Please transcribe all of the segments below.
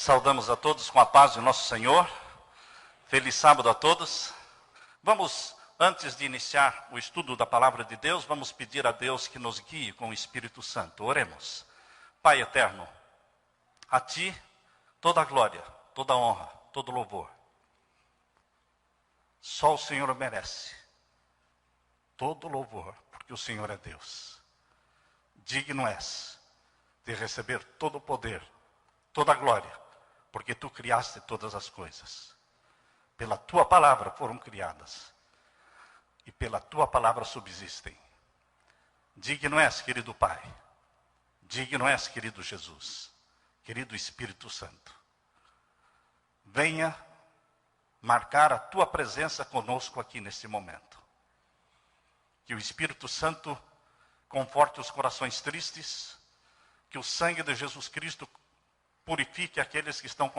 Saudamos a todos com a paz de nosso Senhor. Feliz sábado a todos. Vamos, antes de iniciar o estudo da palavra de Deus, vamos pedir a Deus que nos guie com o Espírito Santo. Oremos. Pai eterno, a Ti toda a glória, toda a honra, todo o louvor. Só o Senhor merece todo o louvor, porque o Senhor é Deus. Digno és de receber todo o poder, toda a glória, porque Tu criaste todas as coisas. Pela Tua palavra foram criadas, e pela Tua palavra subsistem. Digno és, querido Pai, digno és, querido Jesus, querido Espírito Santo. Venha marcar a Tua presença conosco aqui neste momento. Que o Espírito Santo conforte os corações tristes, que o sangue de Jesus Cristo purifique aqueles que estão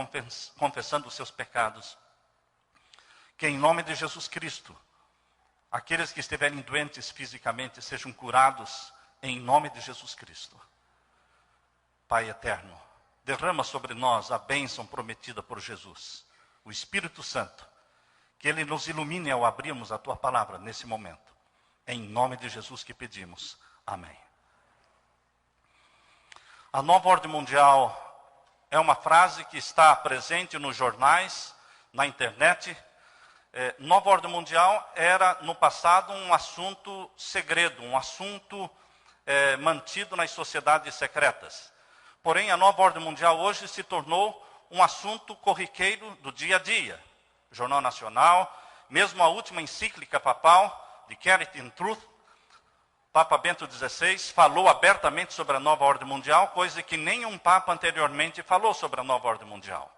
confessando os seus pecados. Que em nome de Jesus Cristo, aqueles que estiverem doentes fisicamente sejam curados em nome de Jesus Cristo. Pai eterno, derrama sobre nós a bênção prometida por Jesus, o Espírito Santo, que Ele nos ilumine ao abrirmos a Tua palavra nesse momento. Em nome de Jesus que pedimos. Amém. A nova ordem mundial é uma frase que está presente nos jornais, na internet. Nova ordem mundial era, no passado, um assunto segredo, um assunto mantido nas sociedades secretas. Porém, a nova ordem mundial hoje se tornou um assunto corriqueiro do dia a dia. Jornal Nacional, mesmo a última encíclica papal, de Charity and Truth, Papa Bento XVI falou abertamente sobre a nova ordem mundial, coisa que nenhum Papa anteriormente falou sobre a nova ordem mundial.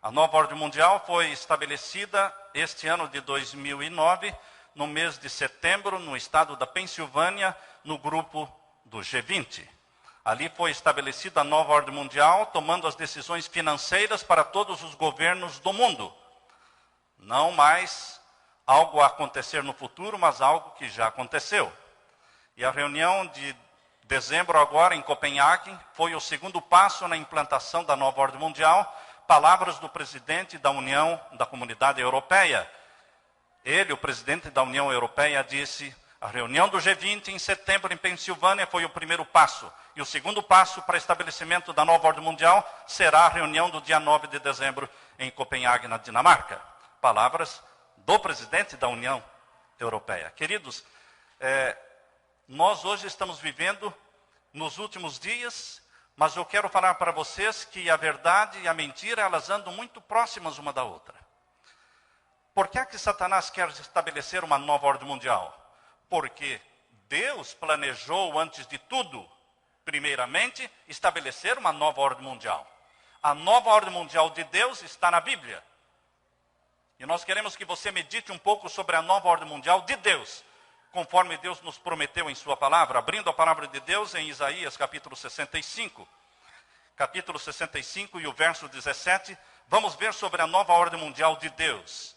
A nova ordem mundial foi estabelecida este ano de 2009, no mês de setembro, no estado da Pensilvânia, no grupo do G20. Ali foi estabelecida a nova ordem mundial, tomando as decisões financeiras para todos os governos do mundo. Não mais algo a acontecer no futuro, mas algo que já aconteceu. E a reunião de dezembro agora em Copenhague foi o segundo passo na implantação da nova ordem mundial. Palavras do presidente da União da Comunidade Europeia. Ele, o presidente da União Europeia, disse: a reunião do G20 em setembro em Pensilvânia foi o primeiro passo. E o segundo passo para estabelecimento da nova ordem mundial será a reunião do dia 9 de dezembro em Copenhague, na Dinamarca. Palavras do presidente da União Europeia. Queridos, nós hoje estamos vivendo nos últimos dias, mas eu quero falar para vocês que a verdade e a mentira, elas andam muito próximas uma da outra. Por que é que Satanás quer estabelecer uma nova ordem mundial? Porque Deus planejou, antes de tudo, primeiramente, estabelecer uma nova ordem mundial. A nova ordem mundial de Deus está na Bíblia. E nós queremos que você medite um pouco sobre a nova ordem mundial de Deus, conforme Deus nos prometeu em sua palavra, abrindo a palavra de Deus em Isaías capítulo 65. Capítulo 65 e o verso 17, vamos ver sobre a nova ordem mundial de Deus.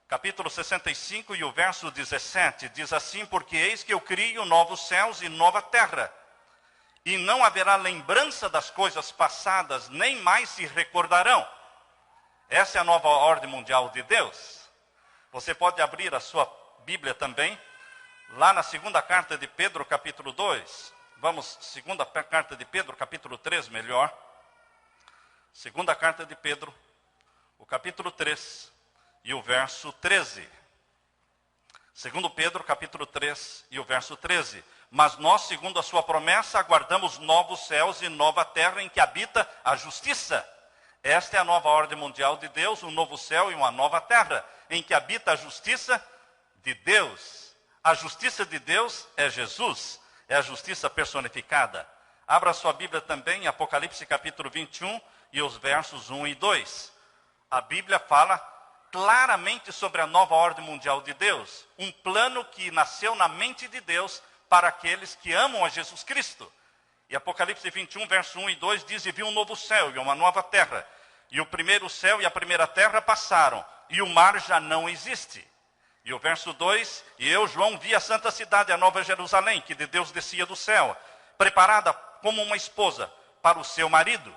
Capítulo 65 e o verso 17, diz assim: porque eis que eu crio novos céus e nova terra, e não haverá lembrança das coisas passadas, nem mais se recordarão. Essa é a nova ordem mundial de Deus. Você pode abrir a sua Bíblia também, lá na segunda carta de Pedro, capítulo 2. Vamos, segunda carta de Pedro, capítulo 3, melhor. Segunda carta de Pedro, o capítulo 3 e o verso 13. Segundo Pedro, capítulo 3 e o verso 13. Mas nós, segundo a sua promessa, aguardamos novos céus e nova terra em que habita a justiça. Esta é a nova ordem mundial de Deus, um novo céu e uma nova terra, em que habita a justiça de Deus. A justiça de Deus é Jesus, é a justiça personificada. Abra sua Bíblia também em Apocalipse capítulo 21 e os versos 1 e 2. A Bíblia fala claramente sobre a nova ordem mundial de Deus, um plano que nasceu na mente de Deus para aqueles que amam a Jesus Cristo. E Apocalipse 21, verso 1 e 2 diz: e vi um novo céu e uma nova terra, e o primeiro céu e a primeira terra passaram, e o mar já não existe. E o verso 2, e eu, João, vi a santa cidade, a nova Jerusalém, que de Deus descia do céu, preparada como uma esposa para o seu marido.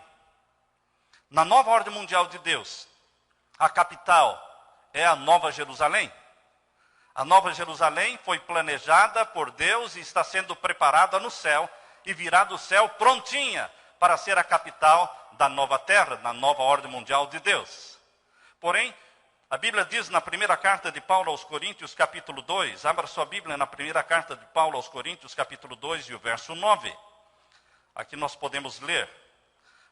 Na nova ordem mundial de Deus, a capital é a Nova Jerusalém. A Nova Jerusalém foi planejada por Deus e está sendo preparada no céu e virá do céu prontinha para ser a capital da nova terra, da nova ordem mundial de Deus. Porém, a Bíblia diz na primeira carta de Paulo aos Coríntios, capítulo 2, abra sua Bíblia na primeira carta de Paulo aos Coríntios, capítulo 2 e o verso 9. Aqui nós podemos ler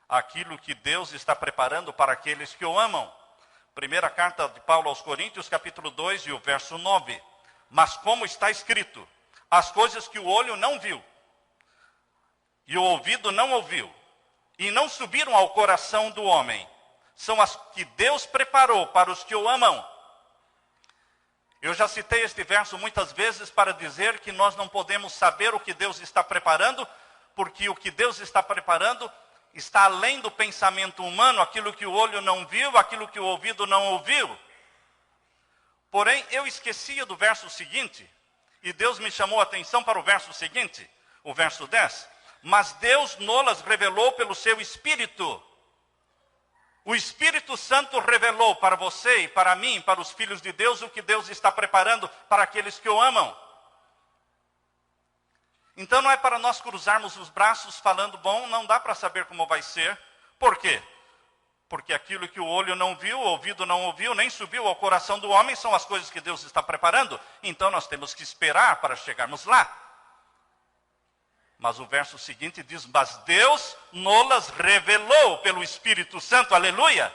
aquilo que Deus está preparando para aqueles que o amam. Primeira carta de Paulo aos Coríntios, capítulo 2 e o verso 9. Mas como está escrito, as coisas que o olho não viu, e o ouvido não ouviu, e não subiram ao coração do homem, são as que Deus preparou para os que o amam. Eu já citei este verso muitas vezes para dizer que nós não podemos saber o que Deus está preparando, porque o que Deus está preparando está além do pensamento humano, aquilo que o olho não viu, aquilo que o ouvido não ouviu. Porém, eu esquecia do verso seguinte, e Deus me chamou a atenção para o verso seguinte, o verso 10. Mas Deus nos revelou pelo seu Espírito. O Espírito Santo revelou para você e para mim, para os filhos de Deus, o que Deus está preparando para aqueles que o amam. Então não é para nós cruzarmos os braços falando, bom, não dá para saber como vai ser. Por quê? Porque aquilo que o olho não viu, o ouvido não ouviu, nem subiu ao coração do homem, são as coisas que Deus está preparando. Então nós temos que esperar para chegarmos lá. Mas o verso seguinte diz, mas Deus nos revelou pelo Espírito Santo, aleluia.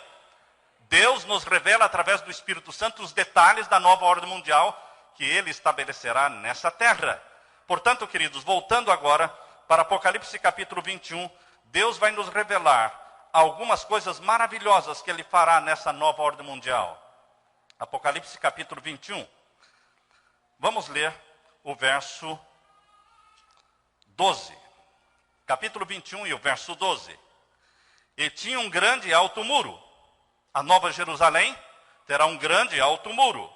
Deus nos revela através do Espírito Santo os detalhes da nova ordem mundial que Ele estabelecerá nessa terra. Portanto, queridos, voltando agora para Apocalipse capítulo 21, Deus vai nos revelar algumas coisas maravilhosas que Ele fará nessa nova ordem mundial. Apocalipse capítulo 21. Vamos ler o verso 12. Capítulo 21 e o verso 12. E tinha um grande e alto muro. A Nova Jerusalém terá um grande e alto muro,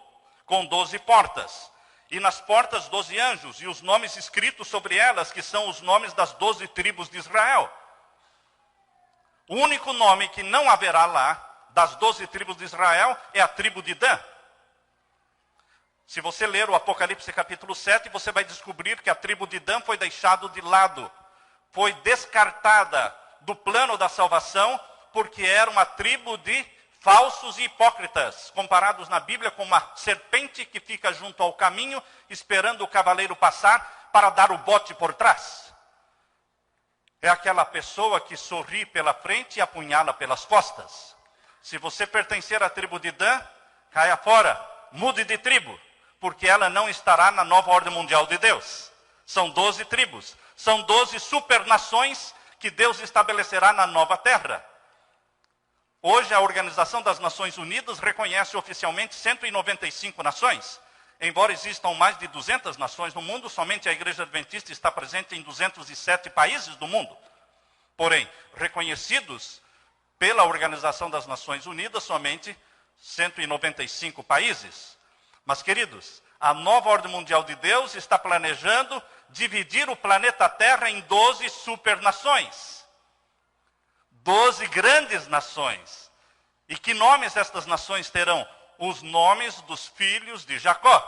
com 12 portas. E nas portas 12 anjos, e os nomes escritos sobre elas, que são os nomes das 12 tribos de Israel. O único nome que não haverá lá, das 12 tribos de Israel, é a tribo de Dan. Se você ler o Apocalipse capítulo 7, você vai descobrir que a tribo de Dan foi deixada de lado. Foi descartada do plano da salvação, porque era uma tribo de falsos e hipócritas, comparados na Bíblia com uma serpente que fica junto ao caminho, esperando o cavaleiro passar para dar o bote por trás. É aquela pessoa que sorri pela frente e apunhala pelas costas. Se você pertencer à tribo de Dan, caia fora, mude de tribo, porque ela não estará na nova ordem mundial de Deus. São 12 tribos, são 12 supernações que Deus estabelecerá na nova terra. Hoje a Organização das Nações Unidas reconhece oficialmente 195 nações. Embora existam mais de 200 nações no mundo, somente a Igreja Adventista está presente em 207 países do mundo. Porém, reconhecidos pela Organização das Nações Unidas, somente 195 países. Mas, queridos, a nova ordem mundial de Deus está planejando dividir o planeta Terra em 12 supernações. 12 grandes nações. E que nomes estas nações terão? Os nomes dos filhos de Jacó.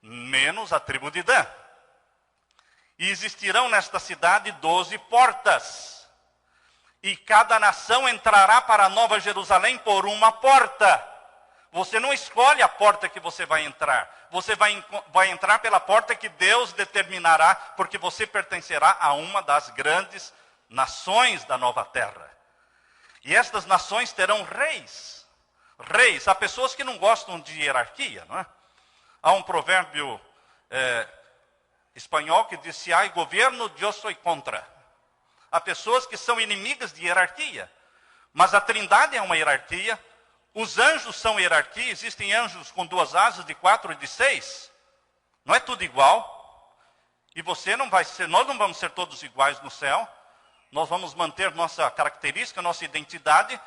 Menos a tribo de Dan. E existirão nesta cidade 12 portas. E cada nação entrará para a Nova Jerusalém por uma porta. Você não escolhe a porta que você vai entrar. Você vai entrar pela porta que Deus determinará, porque você pertencerá a uma das grandes nações da nova terra. E estas nações terão reis. Reis, há pessoas que não gostam de hierarquia, não é? Há um provérbio espanhol que diz, se há governo, eu sou contra. Há pessoas que são inimigas de hierarquia. Mas a Trindade é uma hierarquia. Os anjos são hierarquia, existem anjos com 2 asas, de 4 e de 6. Não é tudo igual. E você não vai ser, nós não vamos ser todos iguais no céu. Nós vamos manter nossa característica, nossa identidade.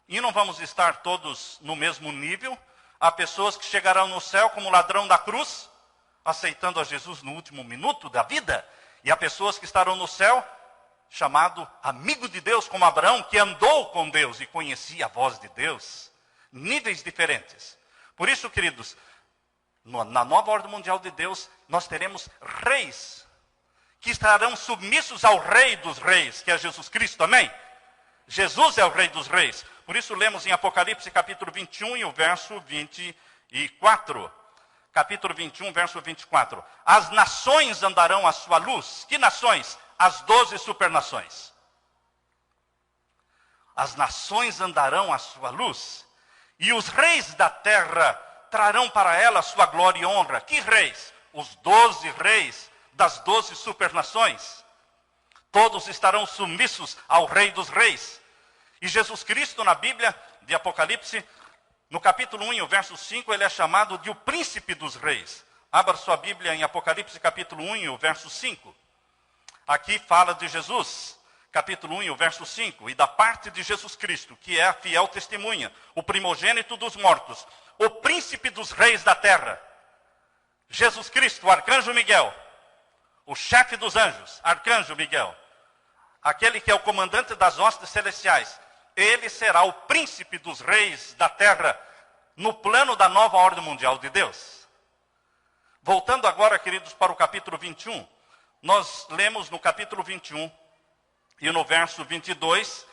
E não vamos estar todos no mesmo nível. Há pessoas que chegarão no céu como ladrão da cruz, aceitando a Jesus no último minuto da vida. E há pessoas que estarão no céu chamado amigo de Deus, como Abraão, que andou com Deus e conhecia a voz de Deus. Níveis diferentes. Por isso, queridos, na nova ordem mundial de Deus, nós teremos reis que estarão submissos ao Rei dos Reis, que é Jesus Cristo, amém? Jesus é o Rei dos Reis. Por isso lemos em Apocalipse capítulo 21 e o verso 24. Capítulo 21, verso 24. As nações andarão à sua luz. Que nações? As 12 supernações. As nações andarão à sua luz. E os reis da terra trarão para ela sua glória e honra. Que reis? Os 12 reis das 12 supernações. Todos estarão submissos ao Rei dos Reis. E Jesus Cristo, na Bíblia de Apocalipse, no capítulo 1, o verso 5, ele é chamado de o príncipe dos reis. Abra sua Bíblia em Apocalipse, capítulo 1, o verso 5. Aqui fala de Jesus, capítulo 1, o verso 5. E da parte de Jesus Cristo, que é a fiel testemunha, o primogênito dos mortos, o príncipe dos reis da terra. Jesus Cristo, o arcanjo Miguel, o chefe dos anjos, arcanjo Miguel, aquele que é o comandante das hostes celestiais, ele será o príncipe dos reis da terra, no plano da nova ordem mundial de Deus. Voltando agora, queridos, para o capítulo 21, nós lemos no capítulo 21 e no verso 22,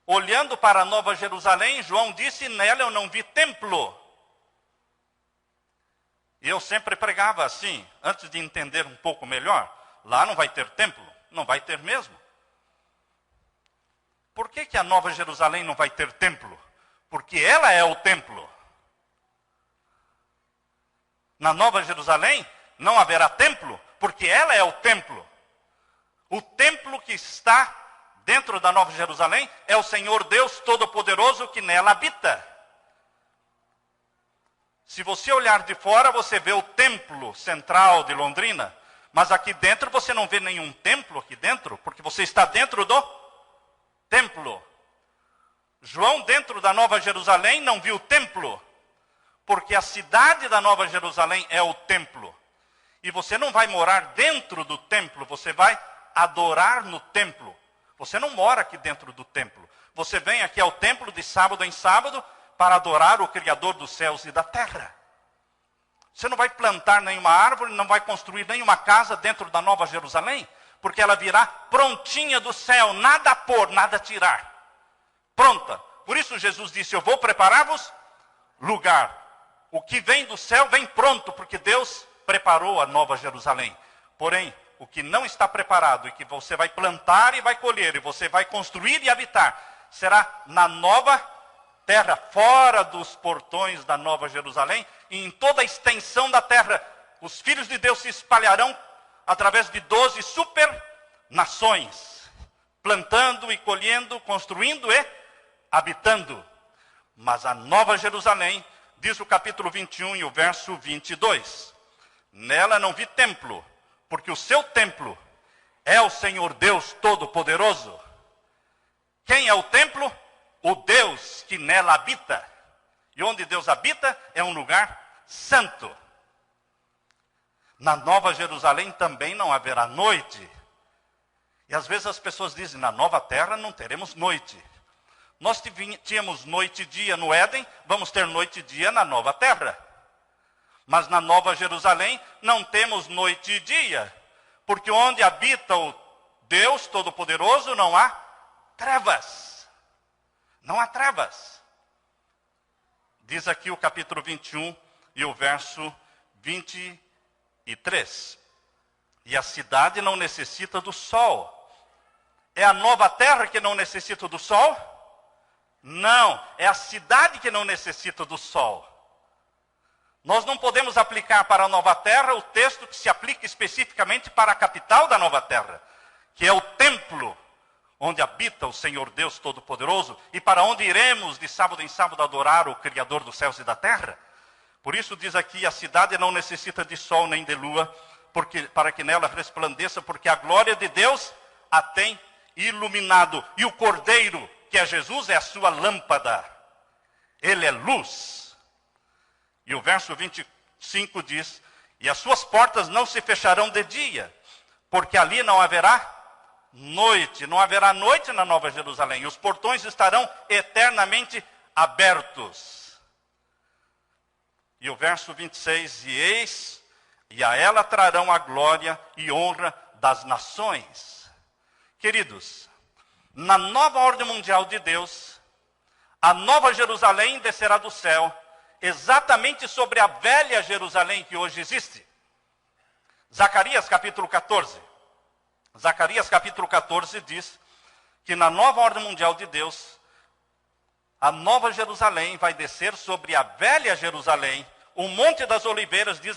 olhando para a Nova Jerusalém, João disse, nela eu não vi templo. E eu sempre pregava assim, antes de entender um pouco melhor, lá não vai ter templo, não vai ter mesmo. Por que a Nova Jerusalém não vai ter templo? Porque ela é o templo. Na Nova Jerusalém não haverá templo, porque ela é o templo. O templo que está dentro da Nova Jerusalém é o Senhor Deus Todo-Poderoso que nela habita. Se você olhar de fora, você vê o templo central de Londrina, mas aqui dentro você não vê nenhum templo aqui dentro, porque você está dentro do templo. João, dentro da Nova Jerusalém, não viu o templo, porque a cidade da Nova Jerusalém é o templo. E você não vai morar dentro do templo, você vai adorar no templo. Você não mora aqui dentro do templo. Você vem aqui ao templo de sábado em sábado para adorar o Criador dos céus e da terra. Você não vai plantar nenhuma árvore, não vai construir nenhuma casa dentro da Nova Jerusalém, porque ela virá prontinha do céu, nada a pôr, nada a tirar. Pronta. Por isso Jesus disse, eu vou preparar-vos lugar. O que vem do céu vem pronto, porque Deus preparou a Nova Jerusalém. Porém, o que não está preparado e que você vai plantar e vai colher, e você vai construir e habitar, será na nova terra, fora dos portões da Nova Jerusalém, e em toda a extensão da terra, os filhos de Deus se espalharão através de 12 super-nações, plantando e colhendo, construindo e habitando. Mas a Nova Jerusalém, diz o capítulo 21 e o verso 22, nela não vi templo, porque o seu templo é o Senhor Deus Todo-Poderoso. Quem é o templo? O Deus que nela habita. E onde Deus habita é um lugar santo. Na Nova Jerusalém também não haverá noite. E às vezes as pessoas dizem, na nova terra não teremos noite. Nós tínhamos noite e dia no Éden, vamos ter noite e dia na nova terra. Mas na Nova Jerusalém não temos noite e dia, porque onde habita o Deus Todo-Poderoso não há trevas. Não há trevas. Diz aqui o capítulo 21 e o verso 23. E a cidade não necessita do sol. É a nova terra que não necessita do sol? Não, é a cidade que não necessita do sol. Nós não podemos aplicar para a nova terra o texto que se aplica especificamente para a capital da nova terra, que é o templo onde habita o Senhor Deus Todo-Poderoso, e para onde iremos de sábado em sábado adorar o Criador dos céus e da terra. Por isso diz aqui, a cidade não necessita de sol nem de lua, para que nela resplandeça, porque a glória de Deus a tem iluminado. E o Cordeiro, que é Jesus, é a sua lâmpada. Ele é luz. E o verso 25 diz, e as suas portas não se fecharão de dia, porque ali não haverá noite. Não haverá noite na Nova Jerusalém. Os portões estarão eternamente abertos. E o verso 26, e eis, e a ela trarão a glória e honra das nações. Queridos, na nova ordem mundial de Deus, a Nova Jerusalém descerá do céu, exatamente sobre a velha Jerusalém que hoje existe. Zacarias capítulo 14. Zacarias capítulo 14 diz que na nova ordem mundial de Deus, a Nova Jerusalém vai descer sobre a velha Jerusalém, o Monte das Oliveiras, diz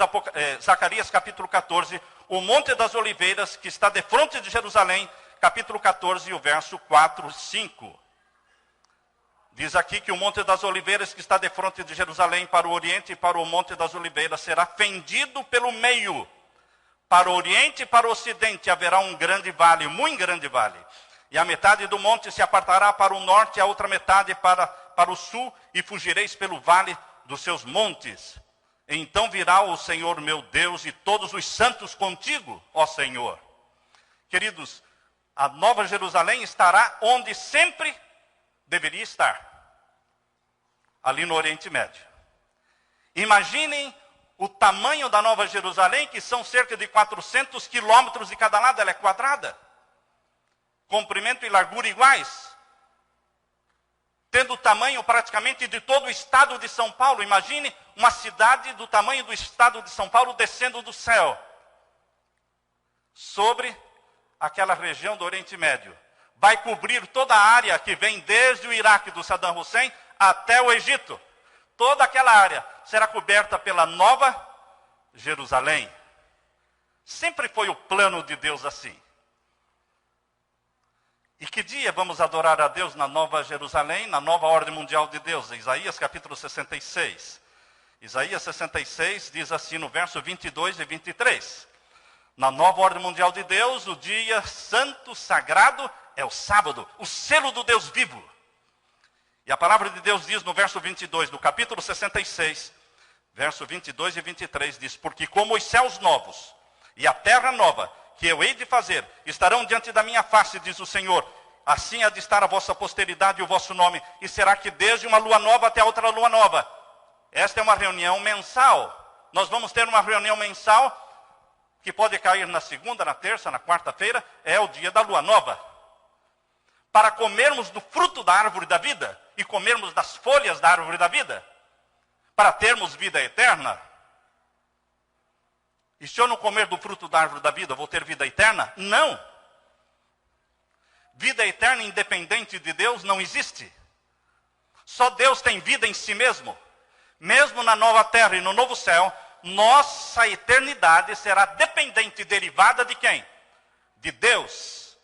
Zacarias capítulo 14, o Monte das Oliveiras que está defronte de Jerusalém, capítulo 14, o verso 4 e 5. Diz aqui que o Monte das Oliveiras que está defronte de Jerusalém para o oriente e para o Monte das Oliveiras será fendido pelo meio. Para o oriente e para o ocidente haverá um grande vale, muito grande vale. E a metade do monte se apartará para o norte e a outra metade para o sul, e fugireis pelo vale dos seus montes. Então virá o Senhor meu Deus e todos os santos contigo, ó Senhor. Queridos, a Nova Jerusalém estará onde sempre deveria estar. Ali no Oriente Médio. Imaginem o tamanho da Nova Jerusalém, que são cerca de 400 quilômetros de cada lado, ela é quadrada. Comprimento e largura iguais. Tendo o tamanho praticamente de todo o estado de São Paulo. Imagine uma cidade do tamanho do estado de São Paulo descendo do céu. Sobre aquela região do Oriente Médio. Vai cobrir toda a área que vem desde o Iraque do Saddam Hussein até o Egito. Toda aquela área será coberta pela Nova Jerusalém. Sempre foi o plano de Deus assim. E que dia vamos adorar a Deus na Nova Jerusalém, na nova ordem mundial de Deus? Isaías capítulo 66. Isaías 66 diz assim no verso 22 e 23. Na nova ordem mundial de Deus, o dia santo, sagrado, é o sábado, o selo do Deus vivo. E a palavra de Deus diz no verso 22 do capítulo 66, verso 22 e 23, diz: porque como os céus novos e a terra nova, que eu hei de fazer, estarão diante da minha face, diz o Senhor, assim há de estar a vossa posteridade e o vosso nome, e será que desde uma lua nova até outra lua nova. Esta é uma reunião mensal. Nós vamos ter uma reunião mensal, que pode cair na segunda, na terça, na quarta-feira, é o dia da lua nova. Para comermos do fruto da árvore da vida, e comermos das folhas da árvore da vida, para termos vida eterna. E se eu não comer do fruto da árvore da vida, eu vou ter vida eterna? Não. Vida eterna independente de Deus não existe. Só Deus tem vida em si mesmo. Mesmo na nova terra e no novo céu, nossa eternidade será dependente e derivada de quem? De Deus.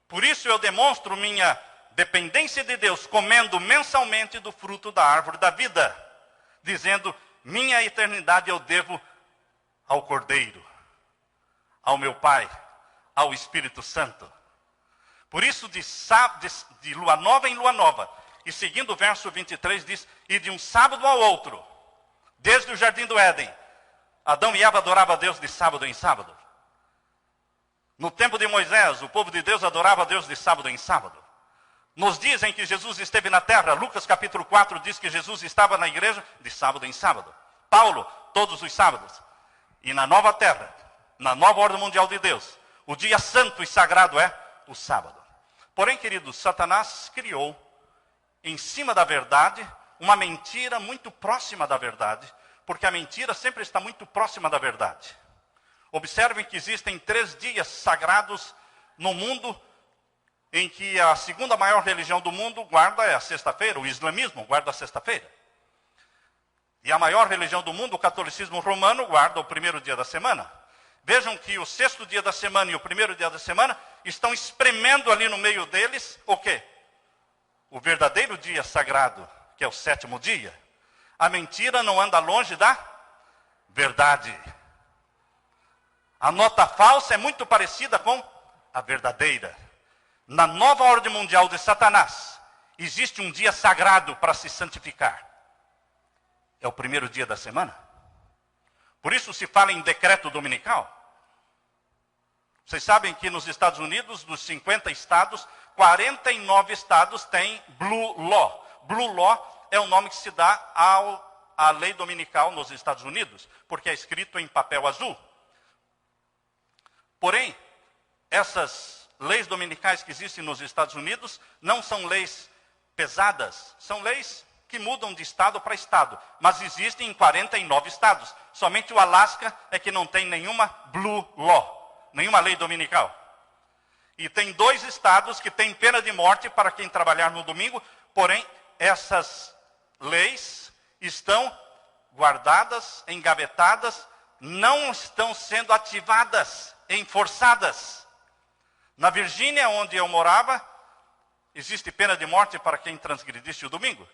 Por isso eu demonstro minha dependência de Deus, comendo mensalmente do fruto da árvore da vida, dizendo, minha eternidade eu devo ao Cordeiro, ao meu Pai, ao Espírito Santo. Por isso, de lua nova em lua nova, e seguindo o verso 23, diz, e de um sábado ao outro, desde o jardim do Éden, Adão e Eva adoravam a Deus de sábado em sábado. No tempo de Moisés, o povo de Deus adorava a Deus de sábado em sábado. Nos dizem que Jesus esteve na terra, Lucas capítulo 4 diz que Jesus estava na igreja de sábado em sábado. Paulo, todos os sábados. E na nova terra, na nova ordem mundial de Deus, o dia santo e sagrado é o sábado. Porém, queridos, Satanás criou, em cima da verdade, uma mentira muito próxima da verdade, porque a mentira sempre está muito próxima da verdade. Observem que existem 3 dias sagrados no mundo, em que a segunda maior religião do mundo guarda a sexta-feira, o islamismo guarda a sexta-feira. E a maior religião do mundo, o catolicismo romano, guarda o primeiro dia da semana. Vejam que o 6º dia da semana e o primeiro dia da semana estão espremendo ali no meio deles o quê? O verdadeiro dia sagrado, que é o 7º dia. A mentira não anda longe da verdade. A nota falsa é muito parecida com a verdadeira. Na nova ordem mundial de Satanás, existe um dia sagrado para se santificar. É o primeiro dia da semana. Por isso se fala em decreto dominical. Vocês sabem que nos Estados Unidos, dos 50 estados, 49 estados têm Blue Law. Blue Law é o nome que se dá à lei dominical nos Estados Unidos, porque é escrito em papel azul. Porém, essas leis dominicais que existem nos Estados Unidos não são leis pesadas, são leis que mudam de estado para estado, mas existem em 49 estados. Somente o Alasca é que não tem nenhuma Blue Law, nenhuma lei dominical. E tem 2 estados que têm pena de morte para quem trabalhar no domingo, porém, essas leis estão guardadas, engavetadas, não estão sendo ativadas, enforçadas. Na Virgínia, onde eu morava, existe pena de morte para quem transgredisse o domingo.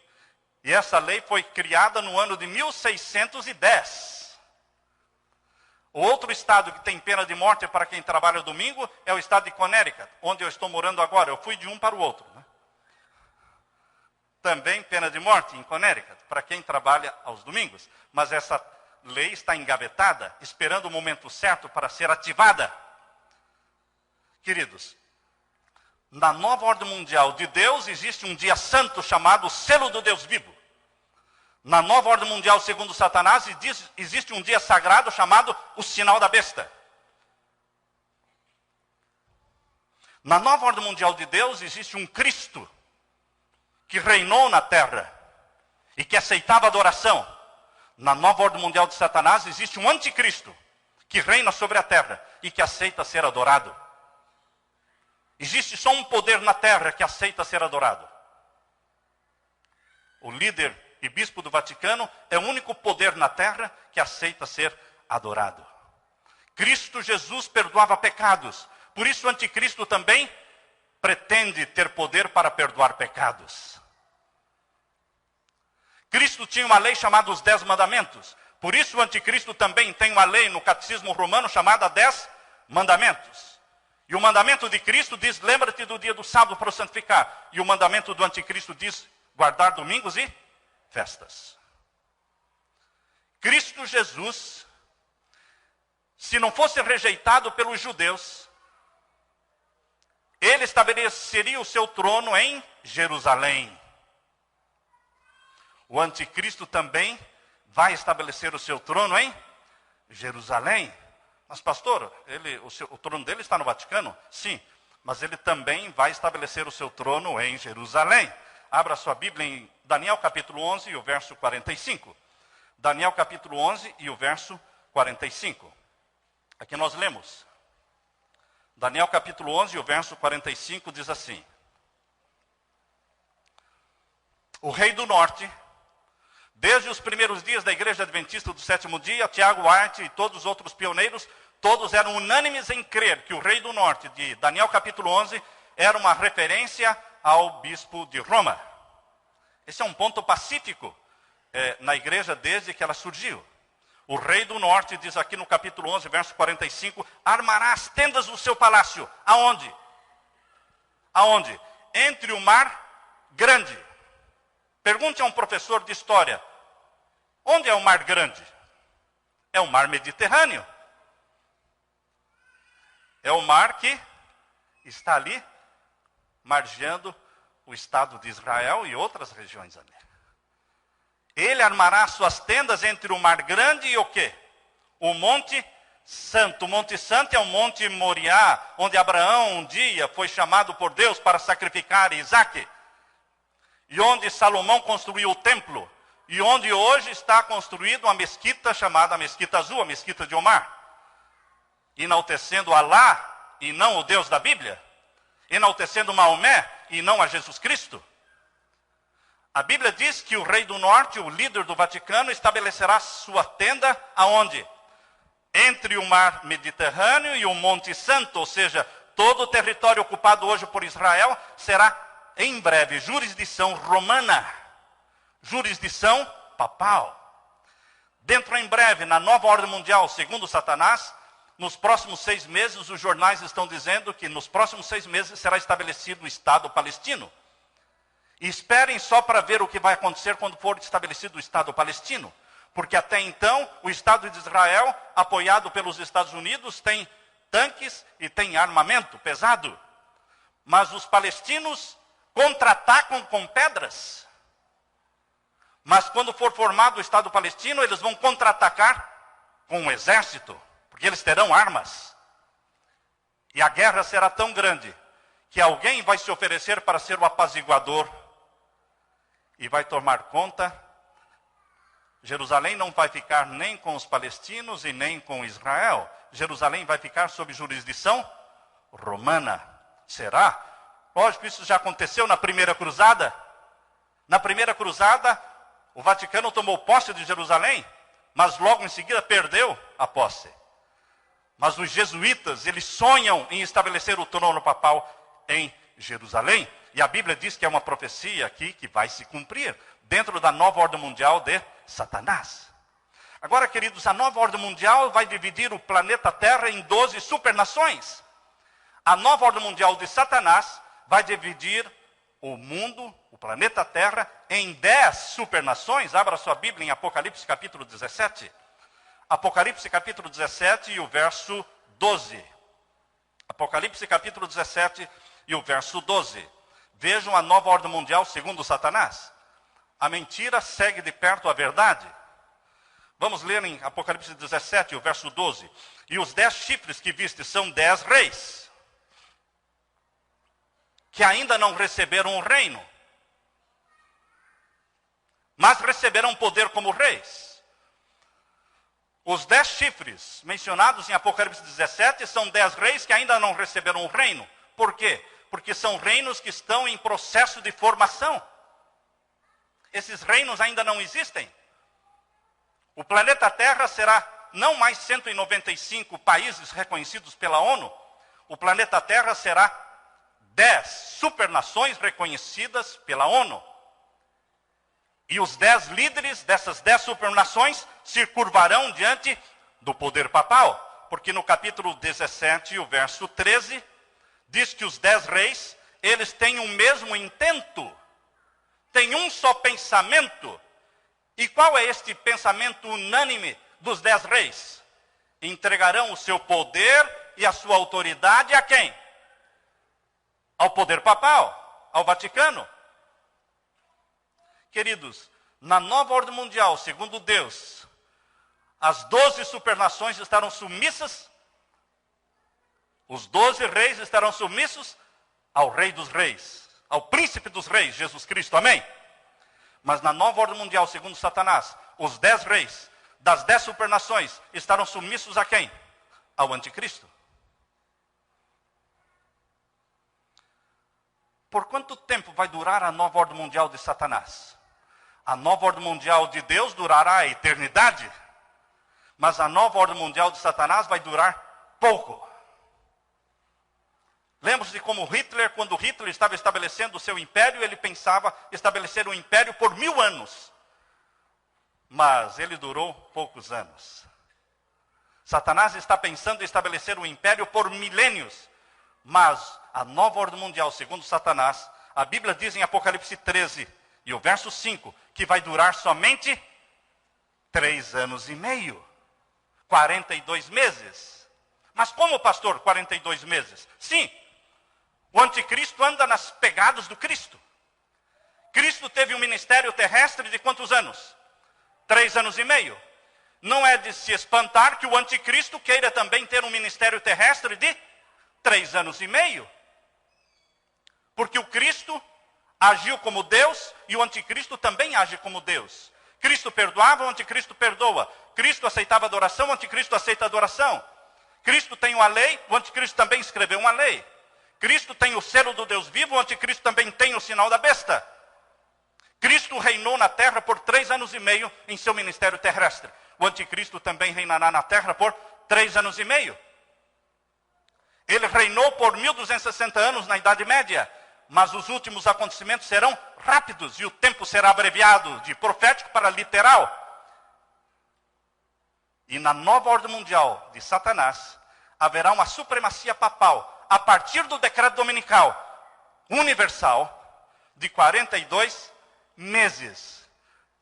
E essa lei foi criada no ano de 1610. O outro estado que tem pena de morte para quem trabalha domingo é o estado de Connecticut, onde eu estou morando agora. Eu fui de um para o outro, né? Também pena de morte em Connecticut, para quem trabalha aos domingos. Mas essa lei está engavetada, esperando o momento certo para ser ativada. Queridos, na nova ordem mundial de Deus existe um dia santo chamado selo do Deus vivo. Na nova ordem mundial, segundo Satanás, existe um dia sagrado chamado o sinal da besta. Na nova ordem mundial de Deus existe um Cristo que reinou na terra e que aceitava adoração. Na nova ordem mundial de Satanás existe um anticristo que reina sobre a terra e que aceita ser adorado. Existe só um poder na terra que aceita ser adorado. O líder e bispo do Vaticano é o único poder na terra que aceita ser adorado. Cristo Jesus perdoava pecados. Por isso o anticristo também pretende ter poder para perdoar pecados. Cristo tinha uma lei chamada os 10 mandamentos. Por isso o anticristo também tem uma lei no catecismo romano chamada 10 mandamentos. E o mandamento de Cristo diz, lembra-te do dia do sábado para o santificar. E o mandamento do anticristo diz, guardar domingos e festas. Cristo Jesus, se não fosse rejeitado pelos judeus, ele estabeleceria o seu trono em Jerusalém. O anticristo também vai estabelecer o seu trono em Jerusalém. Mas pastor, o trono dele está no Vaticano? Sim, mas ele também vai estabelecer o seu trono em Jerusalém. Abra sua Bíblia em Daniel capítulo 11 e o verso 45. Daniel capítulo 11 e o verso 45. Aqui nós lemos. Daniel capítulo 11 e o verso 45 diz assim. O rei do norte, desde os primeiros dias da igreja adventista do 7º dia, Tiago Arte e todos os outros pioneiros, todos eram unânimes em crer que o rei do norte, de Daniel capítulo 11, era uma referência ao bispo de Roma. Esse é um ponto pacífico na igreja desde que ela surgiu. O rei do norte, diz aqui no capítulo 11, verso 45, armará as tendas do seu palácio. Aonde? Aonde? Entre o mar grande. Pergunte a um professor de história, onde é o mar grande? É o mar Mediterrâneo. É o mar que está ali, margeando o Estado de Israel e outras regiões ali. Ele armará suas tendas entre o mar grande e o quê? O Monte Santo. O Monte Santo é o Monte Moriá, onde Abraão um dia foi chamado por Deus para sacrificar Isaque. E onde Salomão construiu o templo. E onde hoje está construída uma mesquita chamada Mesquita Azul, a Mesquita de Omar. Enaltecendo Alá e não o Deus da Bíblia. Enaltecendo Maomé e não a Jesus Cristo. A Bíblia diz que o rei do norte, o líder do Vaticano, estabelecerá sua tenda aonde? Entre o mar Mediterrâneo e o Monte Santo, ou seja, todo o território ocupado hoje por Israel será em breve jurisdição romana, jurisdição papal. Dentro em breve, na nova ordem mundial, segundo Satanás, nos próximos 6 meses, os jornais estão dizendo que nos próximos 6 meses será estabelecido o Estado palestino. E esperem só para ver o que vai acontecer quando for estabelecido o Estado palestino. Porque até então, o Estado de Israel, apoiado pelos Estados Unidos, tem tanques e têm armamento pesado. Mas os palestinos contra-atacam com pedras. Mas quando for formado o Estado palestino, eles vão contra-atacar com um exército, porque eles terão armas. E a guerra será tão grande que alguém vai se oferecer para ser o apaziguador e vai tomar conta. Jerusalém não vai ficar nem com os palestinos e nem com Israel. Jerusalém vai ficar sob jurisdição romana. Será? Lógico, isso já aconteceu na primeira cruzada. Na primeira cruzada, o Vaticano tomou posse de Jerusalém, mas logo em seguida perdeu a posse. Mas os jesuítas, eles sonham em estabelecer o trono papal em Jerusalém. E a Bíblia diz que é uma profecia aqui que vai se cumprir dentro da nova ordem mundial de Satanás. Agora, queridos, a nova ordem mundial vai dividir o planeta Terra em 12 supernações. A nova ordem mundial de Satanás vai dividir o mundo, o planeta Terra, em 10 supernações. Abra sua Bíblia em Apocalipse capítulo 17. Apocalipse capítulo 17 e o verso 12. Apocalipse capítulo 17 e o verso 12. Vejam a nova ordem mundial segundo Satanás. A mentira segue de perto a verdade. Vamos ler em Apocalipse 17, o verso 12. E os 10 chifres que viste são 10 reis, que ainda não receberam o reino, mas receberão poder como reis. Os 10 chifres mencionados em Apocalipse 17 são 10 reis que ainda não receberam o reino. Por quê? Porque são reinos que estão em processo de formação. Esses reinos ainda não existem. O planeta Terra será não mais 195 países reconhecidos pela ONU. O planeta Terra será 10 supernações reconhecidas pela ONU. E os 10 líderes dessas 10 supernações se curvarão diante do poder papal. Porque no capítulo 17, o verso 13, diz que os 10 reis, eles têm o mesmo intento. Têm um só pensamento. E qual é este pensamento unânime dos 10 reis? Entregarão o seu poder e a sua autoridade a quem? Ao poder papal, ao Vaticano. Queridos, na nova ordem mundial, segundo Deus, as 12 supernações estarão submissas, os 12 reis estarão submissos ao Rei dos Reis, ao Príncipe dos Reis, Jesus Cristo, amém? Mas na nova ordem mundial, segundo Satanás, os 10 reis das 10 supernações estarão submissos a quem? Ao Anticristo. Por quanto tempo vai durar a nova ordem mundial de Satanás? A nova ordem mundial de Deus durará a eternidade. Mas a nova ordem mundial de Satanás vai durar pouco. Lembre-se de como Hitler, quando Hitler estava estabelecendo o seu império, ele pensava estabelecer um império por 1000 anos. Mas ele durou poucos anos. Satanás está pensando em estabelecer um império por milênios. Mas a nova ordem mundial, segundo Satanás, a Bíblia diz em Apocalipse 13, e o verso 5, que vai durar somente 3 anos e meio. 42 meses. Mas como, pastor, 42 meses? Sim, o anticristo anda nas pegadas do Cristo. Cristo teve um ministério terrestre de quantos anos? 3 anos e meio. Não é de se espantar que o anticristo queira também ter um ministério terrestre de 3 anos e meio. Porque o Cristo agiu como Deus e o anticristo também age como Deus. Cristo perdoava, o anticristo perdoa. Cristo aceitava adoração, o anticristo aceita adoração. Cristo tem uma lei, o anticristo também escreveu uma lei. Cristo tem o selo do Deus vivo, o anticristo também tem o sinal da besta. Cristo reinou na terra por 3 anos e meio em seu ministério terrestre. O anticristo também reinará na terra por 3 anos e meio. Ele reinou por 1260 anos na Idade Média, mas os últimos acontecimentos serão rápidos e o tempo será abreviado de profético para literal. E na nova ordem mundial de Satanás, haverá uma supremacia papal a partir do decreto dominical universal de 42 meses.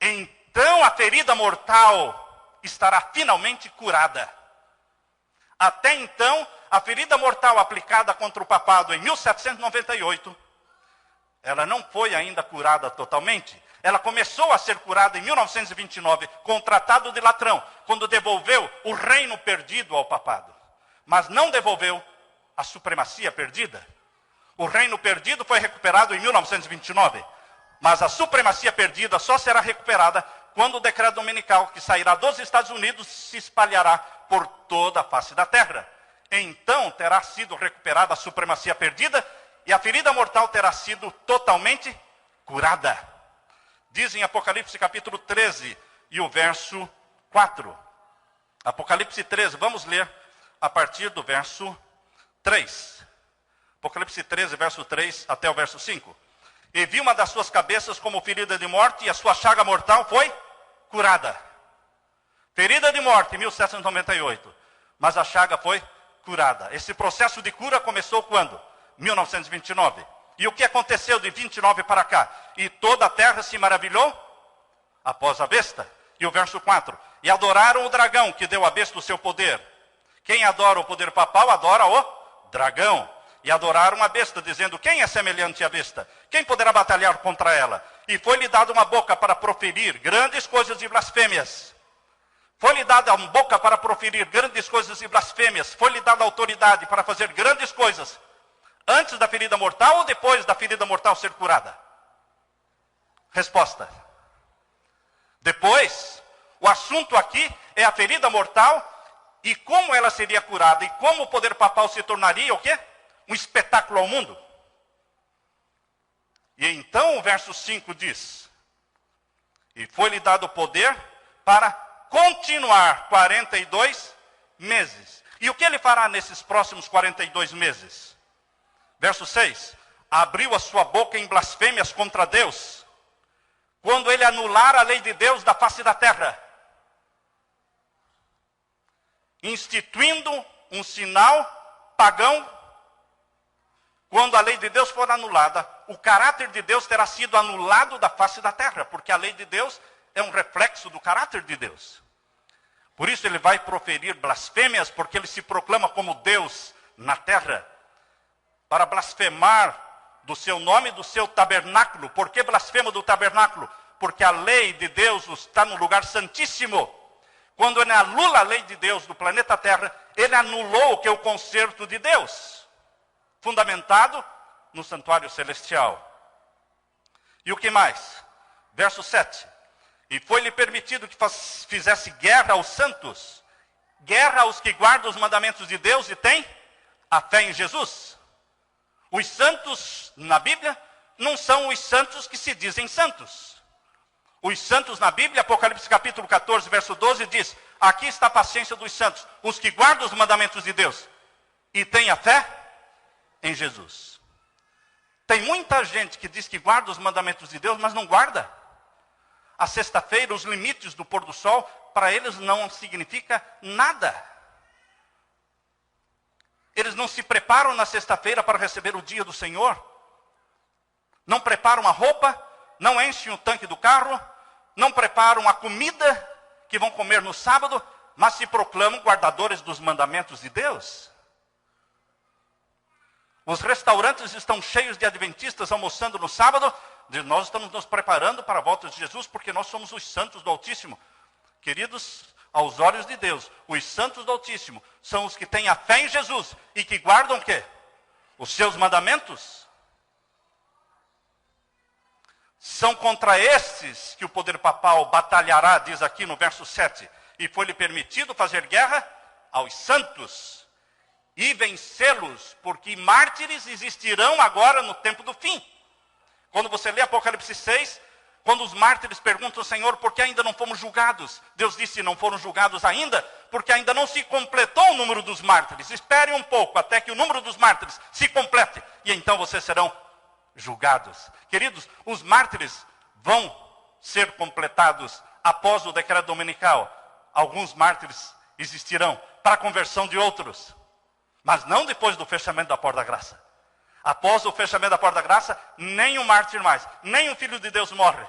Então a ferida mortal estará finalmente curada. Até então, a ferida mortal aplicada contra o papado em 1798, ela não foi ainda curada totalmente. Ela começou a ser curada em 1929, com o Tratado de Latrão, quando devolveu o reino perdido ao papado. Mas não devolveu a supremacia perdida. O reino perdido foi recuperado em 1929, mas a supremacia perdida só será recuperada quando o decreto dominical, que sairá dos Estados Unidos, se espalhará por toda a face da terra. Então terá sido recuperada a supremacia perdida e a ferida mortal terá sido totalmente curada. Diz em Apocalipse capítulo 13 e o verso 4. Apocalipse 13, vamos ler a partir do verso 3. Apocalipse 13, verso 3 até o verso 5. E vi uma das suas cabeças como ferida de morte, e a sua chaga mortal foi curada. Ferida de morte, 1798. Mas a chaga foi curada. Esse processo de cura começou quando? 1929. E o que aconteceu de 29 para cá? E toda a terra se maravilhou após a besta. E o verso 4. E adoraram o dragão, que deu à besta o seu poder. Quem adora o poder papal, adora o dragão. E adoraram a besta, dizendo, quem é semelhante à besta? Quem poderá batalhar contra ela? E foi-lhe dada uma boca para proferir grandes coisas e blasfêmias. Foi-lhe dada uma boca para proferir grandes coisas e blasfêmias. Foi-lhe dada autoridade para fazer grandes coisas. Antes da ferida mortal ou depois da ferida mortal ser curada? Resposta. Depois. O assunto aqui é a ferida mortal e como ela seria curada. E como o poder papal se tornaria o quê? Um espetáculo ao mundo. E então o verso 5 diz, e foi-lhe dado poder para continuar 42 meses. E o que ele fará nesses próximos 42 meses? Verso 6, abriu a sua boca em blasfêmias contra Deus, quando ele anular a lei de Deus da face da terra, instituindo um sinal pagão. Quando a lei de Deus for anulada, o caráter de Deus terá sido anulado da face da terra, porque a lei de Deus é um reflexo do caráter de Deus. Por isso ele vai proferir blasfêmias, porque ele se proclama como Deus na terra, para blasfemar do seu nome e do seu tabernáculo. Por que blasfema do tabernáculo? Porque a lei de Deus está no lugar santíssimo. Quando ele anula a lei de Deus do planeta Terra, ele anulou o que é o concerto de Deus, fundamentado no santuário celestial. E o que mais? Verso 7. E foi-lhe permitido que fizesse guerra aos santos, guerra aos que guardam os mandamentos de Deus e têm a fé em Jesus. Os santos na Bíblia não são os santos que se dizem santos. Os santos na Bíblia, Apocalipse capítulo 14, verso 12, diz, aqui está a paciência dos santos, os que guardam os mandamentos de Deus e têm a fé em Jesus. Tem muita gente que diz que guarda os mandamentos de Deus, mas não guarda. A sexta-feira, os limites do pôr do sol, para eles não significa nada. Eles não se preparam na sexta-feira para receber o dia do Senhor. Não preparam a roupa, não enchem o tanque do carro, não preparam a comida que vão comer no sábado, mas se proclamam guardadores dos mandamentos de Deus. Os restaurantes estão cheios de adventistas almoçando no sábado. Nós estamos nos preparando para a volta de Jesus, porque nós somos os santos do Altíssimo. Queridos, aos olhos de Deus, os santos do Altíssimo são os que têm a fé em Jesus e que guardam o quê? Os seus mandamentos. São contra esses que o poder papal batalhará, diz aqui no verso 7. E foi-lhe permitido fazer guerra aos santos e vencê-los, porque mártires existirão agora no tempo do fim. Quando você lê Apocalipse 6, quando os mártires perguntam ao Senhor, por que ainda não fomos julgados? Deus disse, não foram julgados ainda, porque ainda não se completou o número dos mártires. Esperem um pouco, até que o número dos mártires se complete, e então vocês serão julgados. Queridos, os mártires vão ser completados após o decreto dominical. Alguns mártires existirão para a conversão de outros, mas não depois do fechamento da porta da graça. Após o fechamento da porta da graça, nem um mártir mais, nem um filho de Deus morre.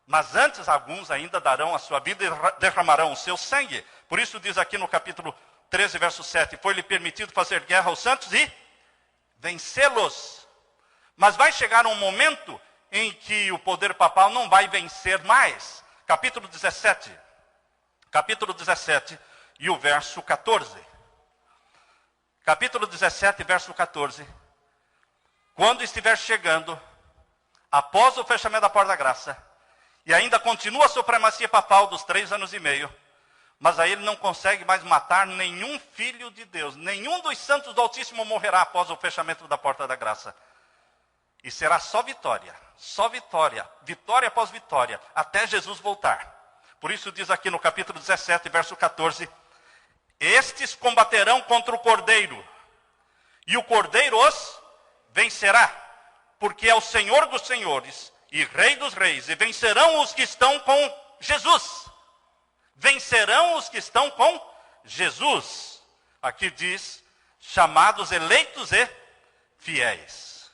Mas antes, alguns ainda darão a sua vida e derramarão o seu sangue. Por isso diz aqui no capítulo 13, verso 7. Foi-lhe permitido fazer guerra aos santos e vencê-los. Mas vai chegar um momento em que o poder papal não vai vencer mais. Capítulo 17. Capítulo 17 e o verso 14. Capítulo 17, verso 14. Quando estiver chegando, após o fechamento da porta da graça, e ainda continua a supremacia papal dos 3 anos e meio, mas aí ele não consegue mais matar nenhum filho de Deus. Nenhum dos santos do Altíssimo morrerá após o fechamento da porta da graça. E será só vitória, vitória após vitória, até Jesus voltar. Por isso diz aqui no capítulo 17, verso 14, estes combaterão contra o Cordeiro, e o Cordeiro os vencerá, porque é o Senhor dos senhores e Rei dos reis, e vencerão os que estão com Jesus. Vencerão os que estão com Jesus. Aqui diz, chamados, eleitos e fiéis.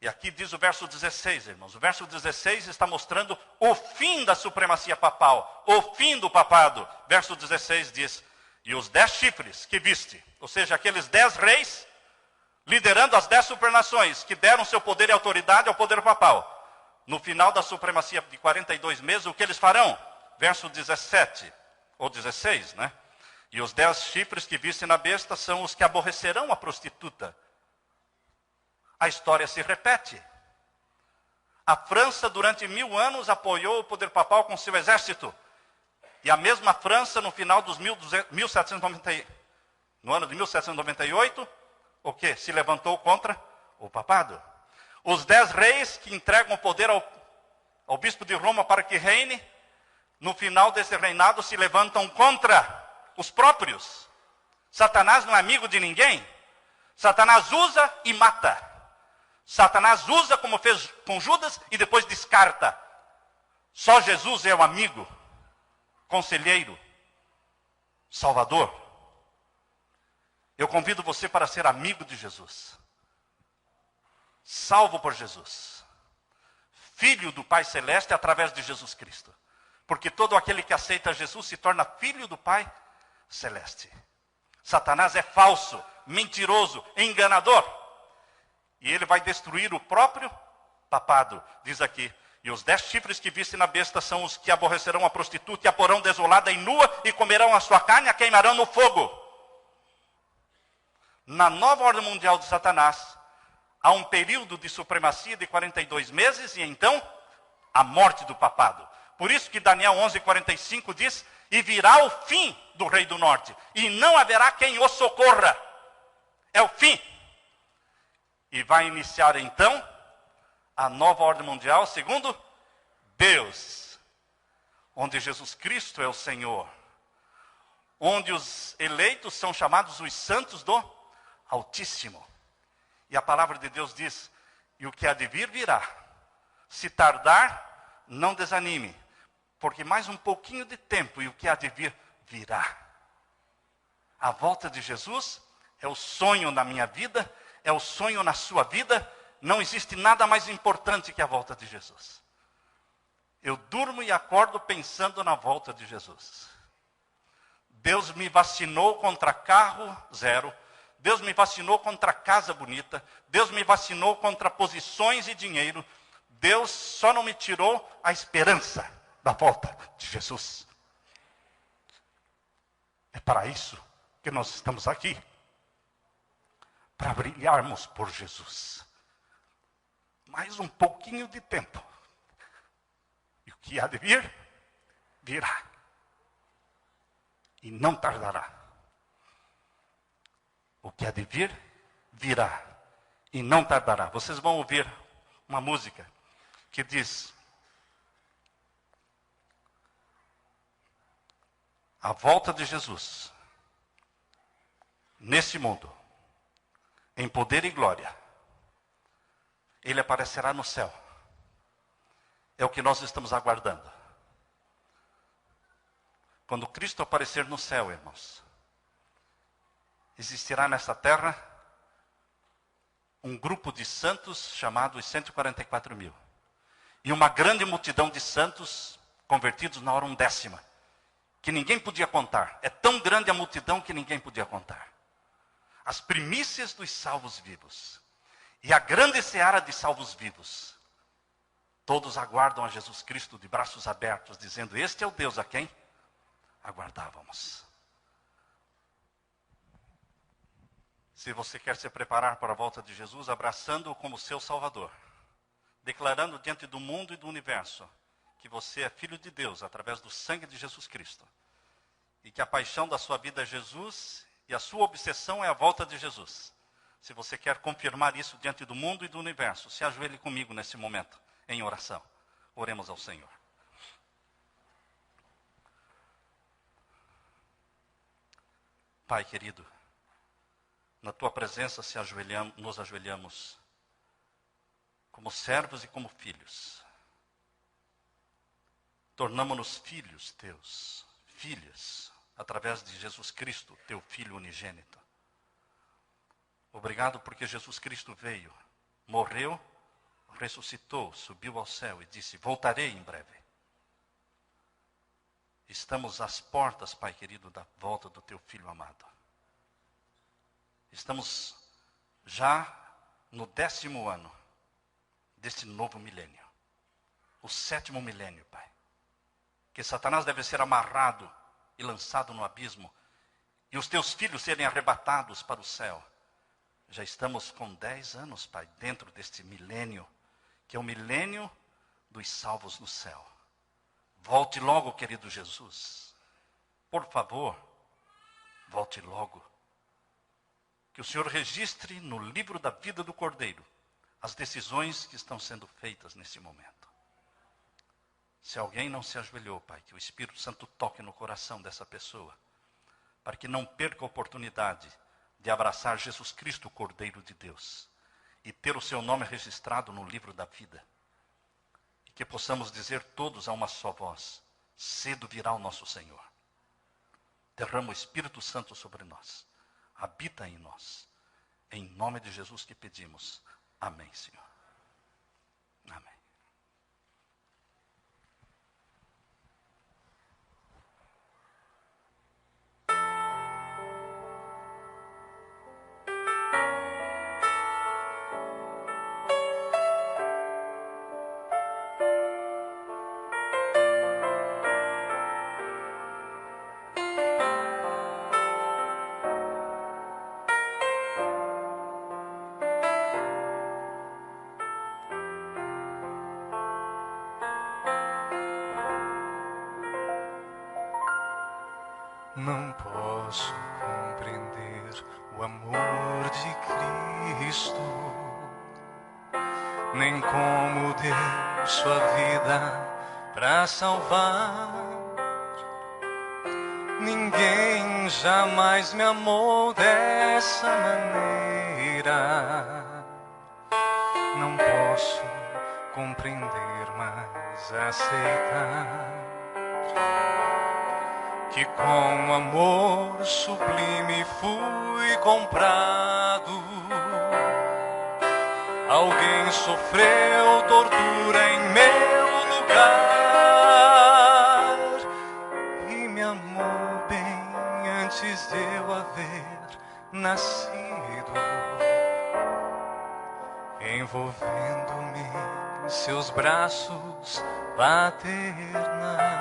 E aqui diz o verso 16, irmãos. O verso 16 está mostrando o fim da supremacia papal, o fim do papado. Verso 16 diz, e os 10 chifres que viste, ou seja, aqueles 10 reis, liderando as 10 supernações, que deram seu poder e autoridade ao poder papal. No final da supremacia de 42 meses, o que eles farão? Verso 17, ou 16, né? E os 10 chifres que viste na besta são os que aborrecerão a prostituta. A história se repete. A França, durante 1000 anos, apoiou o poder papal com seu exército. E a mesma França, no final dos 1790, no ano de 1798, o quê? Se levantou contra o papado. Os 10 reis que entregam o poder ao bispo de Roma para que reine, no final desse reinado se levantam contra os próprios. Satanás não é amigo de ninguém. Satanás usa e mata. Satanás usa como fez com Judas e depois descarta. Só Jesus é o amigo, conselheiro, salvador. Eu convido você para ser amigo de Jesus. Salvo por Jesus. Filho do Pai Celeste através de Jesus Cristo. Porque todo aquele que aceita Jesus se torna filho do Pai Celeste. Satanás é falso, mentiroso, enganador. E ele vai destruir o próprio papado. Diz aqui, e os 10 chifres que viste na besta são os que aborrecerão a prostituta e a porão desolada e nua e comerão a sua carne e a queimarão no fogo. Na nova ordem mundial de Satanás, há um período de supremacia de 42 meses e então a morte do papado. Por isso que Daniel 11:45 diz, e virá o fim do rei do norte, e não haverá quem o socorra. É o fim. E vai iniciar então a nova ordem mundial segundo Deus, onde Jesus Cristo é o Senhor, onde os eleitos são chamados os santos do Altíssimo. E a palavra de Deus diz, e o que há de vir virá. Se tardar, não desanime, porque mais um pouquinho de tempo e o que há de vir virá. A volta de Jesus é o sonho na minha vida, é o sonho na sua vida. Não existe nada mais importante que a volta de Jesus. Eu durmo e acordo pensando na volta de Jesus. Deus me vacinou contra carro zero. Deus me vacinou contra casa bonita. Deus me vacinou contra posições e dinheiro. Deus só não me tirou a esperança da volta de Jesus. É para isso que nós estamos aqui. Para brilharmos por Jesus. Mais um pouquinho de tempo. E o que há de vir, virá. E não tardará. O que há de vir, virá. E não tardará. Vocês vão ouvir uma música que diz: a volta de Jesus nesse mundo, em poder e glória, ele aparecerá no céu. É o que nós estamos aguardando. Quando Cristo aparecer no céu, irmãos, existirá nessa terra um grupo de santos chamado os 144 mil. E uma grande multidão de santos convertidos na hora 1/10. que ninguém podia contar. É tão grande a multidão que ninguém podia contar. As primícias dos salvos vivos. E a grande seara de salvos vivos. Todos aguardam a Jesus Cristo de braços abertos, dizendo: este é o Deus a quem aguardávamos. Se você quer se preparar para a volta de Jesus, abraçando-o como seu Salvador, declarando diante do mundo e do universo que você é filho de Deus através do sangue de Jesus Cristo, e que a paixão da sua vida é Jesus e a sua obsessão é a volta de Jesus. Se você quer confirmar isso diante do mundo e do universo, se ajoelhe comigo nesse momento, em oração. Oremos ao Senhor. Pai querido, na tua presença nos ajoelhamos como servos e como filhos. Tornamo-nos filhos teus, filhas, através de Jesus Cristo, teu Filho unigênito. Obrigado porque Jesus Cristo veio, morreu, ressuscitou, subiu ao céu e disse: voltarei em breve. Estamos às portas, Pai querido, da volta do teu Filho amado. Estamos já no 10º ano deste novo milênio. O 7º milênio, Pai. Que Satanás deve ser amarrado e lançado no abismo, e os teus filhos serem arrebatados para o céu. Já estamos com 10 anos, Pai, dentro deste milênio, que é o milênio dos salvos no céu. Volte logo, querido Jesus. Por favor, volte logo. Que o Senhor registre no livro da vida do Cordeiro as decisões que estão sendo feitas nesse momento. Se alguém não se ajoelhou, Pai, que o Espírito Santo toque no coração dessa pessoa, para que não perca a oportunidade de abraçar Jesus Cristo, o Cordeiro de Deus, e ter o seu nome registrado no livro da vida. E que possamos dizer todos a uma só voz: cedo virá o nosso Senhor. Derrama o Espírito Santo sobre nós. Habita em nós. Em nome de Jesus que pedimos. Amém, Senhor. Amém. Não posso compreender o amor de Cristo, nem como deu sua vida para salvar. Ninguém jamais me amou dessa maneira. Não posso compreender, mas aceitar que com amor sublime fui comprado. Alguém sofreu tortura em meu lugar e me amou bem antes de eu haver nascido, envolvendo-me em seus braços paternais.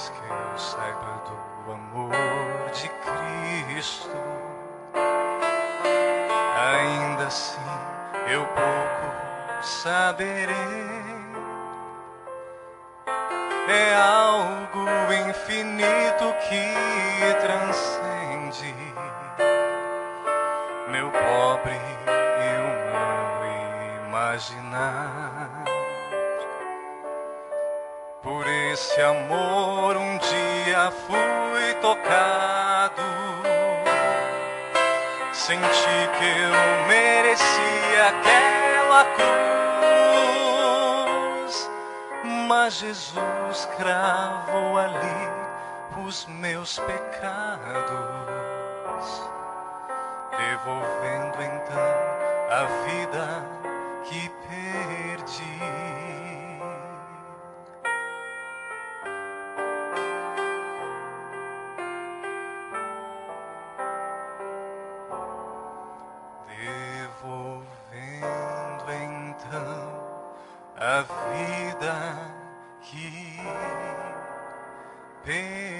Que eu saiba do amor de Cristo, ainda assim eu pouco saberei. É algo infinito que transcende meu pobre e humano imaginar. Por esse amor um dia fui tocado, senti que eu merecia aquela cruz. mas Jesus cravou ali os meus pecados, devolvendo então a vida que perdi. Devolvendo então a vida que perdi.